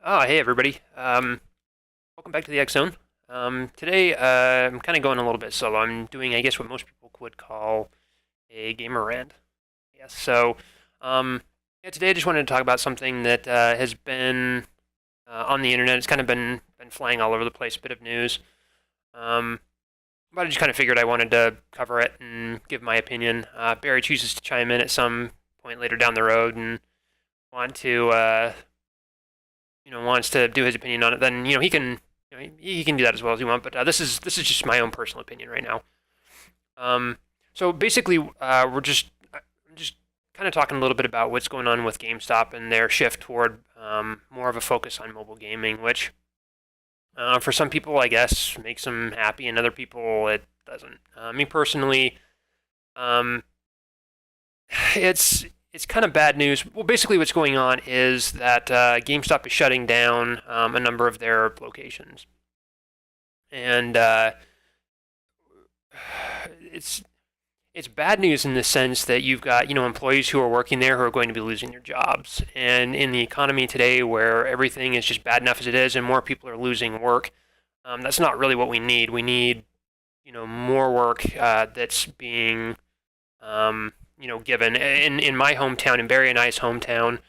Oh, hey everybody. Welcome back to the X Zone. Today, I'm kind of going a little bit solo. I'm doing, I guess, what most people would call a gamer rant. Yes. Um, yeah, today I just wanted to talk about something that has been on the internet. It's kind of been flying all over the place. A bit of news. Um, but I just kind of figured I wanted to cover it and give my opinion. Barry chooses to chime in at some point later down the road and want to wants to do his opinion on it, then he can do that as well as he wants. But this is just my own personal opinion right now. So basically, I'm just kind of talking a little bit about what's going on with GameStop and their shift toward more of a focus on mobile gaming, which for some people I guess makes them happy, and other people it doesn't. Me personally, um, it's kind of bad news. Well, basically, what's going on is that GameStop is shutting down a number of their locations, and it's it's bad news in the sense that you've got employees who are working there who are going to be losing their jobs, and in the economy today where everything is just bad enough as it is, and more people are losing work, that's not really what we need. We need more work that's being given. In my hometown, in Barry and I's hometown,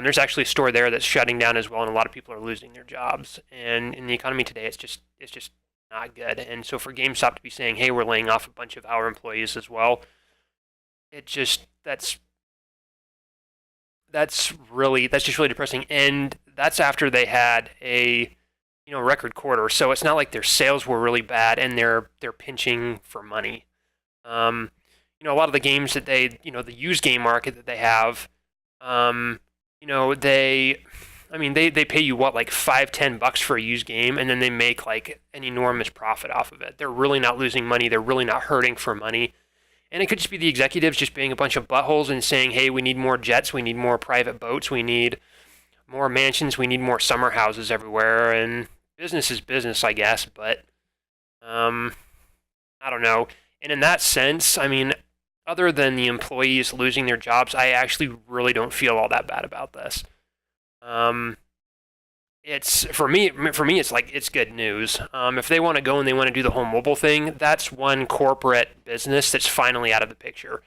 there's actually a store there that's shutting down as well, and a lot of people are losing their jobs. And in the economy today, it's just not good. And so for GameStop to be saying, "Hey, we're laying off a bunch of our employees as well," it just that's just really depressing. And that's after they had a record quarter. So it's not like their sales were really bad and they're pinching for money. Um, a lot of the games that the used game market that they have, um, they pay you what, like $5-10 for a used game, and then they make like an enormous profit off of it. They're really not losing money. They're really not hurting for money. And it could just be the executives just being a bunch of buttholes and saying, hey, we need more jets, we need more private boats, we need more mansions, we need more summer houses everywhere. And business is business, I guess, but um, I don't know. And in that sense, I mean, other than the employees losing their jobs, I actually really don't feel all that bad about this. Um, it's for me, it's like it's good news. If they want to go and they want to do the whole mobile thing, that's one corporate business that's finally out of the picture.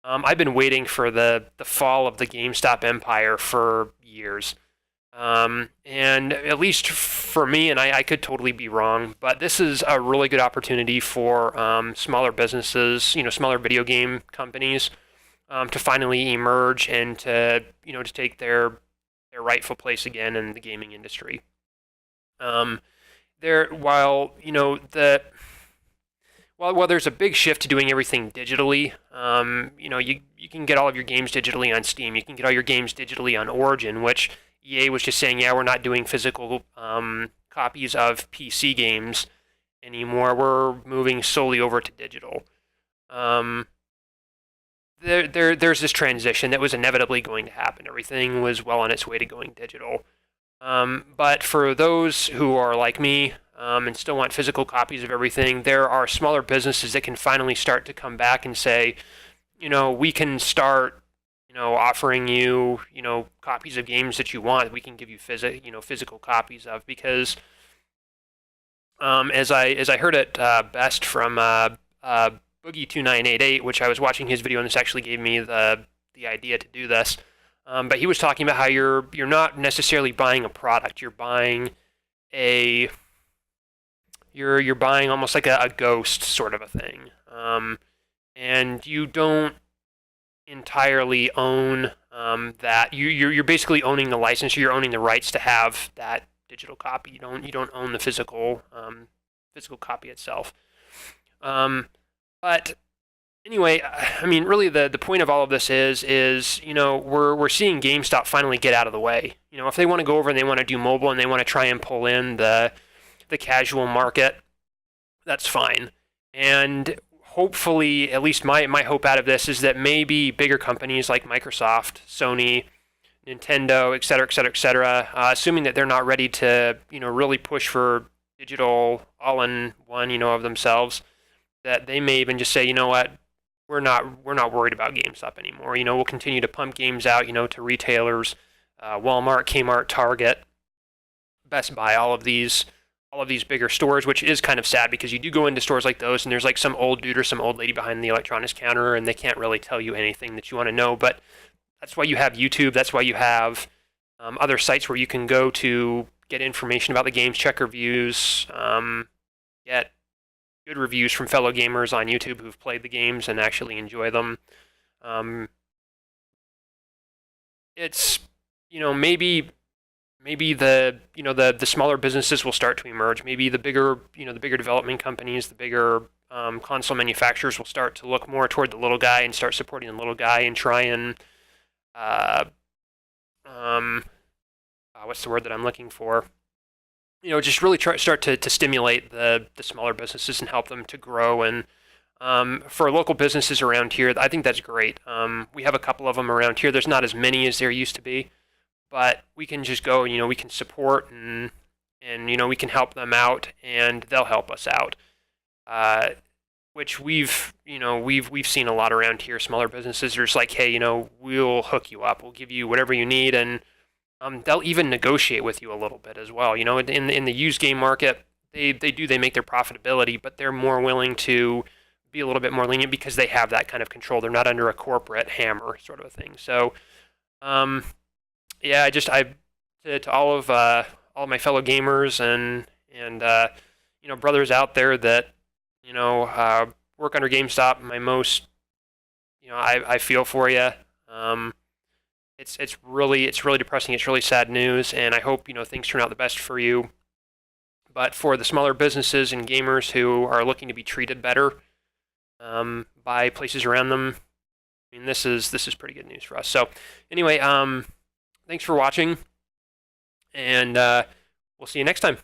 I've been waiting for the fall of the GameStop empire for years. And at least for me, and I could totally be wrong, but this is a really good opportunity for smaller businesses, smaller video game companies, to finally emerge and to take their rightful place again in the gaming industry. Um, there, while while there's a big shift to doing everything digitally, you can get all of your games digitally on Steam. You can get all your games digitally on Origin, which EA was just saying, yeah, we're not doing physical copies of PC games anymore. We're moving solely over to digital. Um, there's this transition that was inevitably going to happen. Everything was well on its way to going digital. But for those who are like me and still want physical copies of everything, there are smaller businesses that can finally start to come back and say, we can start, offering you, copies of games that you want. We can give you physical copies of, because as I heard it best from Boogie2988, which I was watching his video, and this actually gave me the idea to do this. But he was talking about how you're not necessarily buying a product. A you're buying almost like a ghost sort of a thing, and you don't entirely own that. You're basically owning the license. Or you're owning the rights to have that digital copy. You don't own the physical copy itself. But anyway, I mean, really, the point of all of this is we're seeing GameStop finally get out of the way. If they want to go over and they want to do mobile and they want to try and pull in the casual market, that's fine. And hopefully, at least my hope out of this is that maybe bigger companies like Microsoft, Sony, Nintendo, et cetera, et cetera, et cetera, assuming that they're not ready to really push for digital all-in-one of themselves, that they may even just say, you know what, we're not worried about GameStop anymore. We'll continue to pump games out, to retailers, Walmart, Kmart, Target, Best Buy, all of these bigger stores, which is kind of sad because you do go into stores like those and there's like some old dude or some old lady behind the electronics counter and they can't really tell you anything that you want to know. But that's why you have YouTube. That's why you have other sites where you can go to get information about the games, check reviews, get good reviews from fellow gamers on YouTube who've played the games and actually enjoy them. It's maybe the smaller businesses will start to emerge. Maybe the bigger development companies, the bigger console manufacturers will start to look more toward the little guy and start supporting the little guy and try and what's the word that I'm looking for? Just really start to stimulate the smaller businesses and help them to grow. And for local businesses around here, I think that's great. We have a couple of them around here. There's not as many as there used to be, but we can just go, we can support and we can help them out and they'll help us out. Which we've seen a lot around here. Smaller businesses are just like, hey, we'll hook you up. We'll give you whatever you need, and they'll even negotiate with you a little bit as well. In the used game market, they make their profitability, but they're more willing to be a little bit more lenient because they have that kind of control. They're not under a corporate hammer sort of a thing. So, yeah, to all of my fellow gamers and brothers out there that work under Gamestop, I feel for you. It's really depressing. It's really sad news, and I hope things turn out the best for you. But for the smaller businesses and gamers who are looking to be treated better by places around them, I mean, this is pretty good news for us. So anyway, thanks for watching, and we'll see you next time.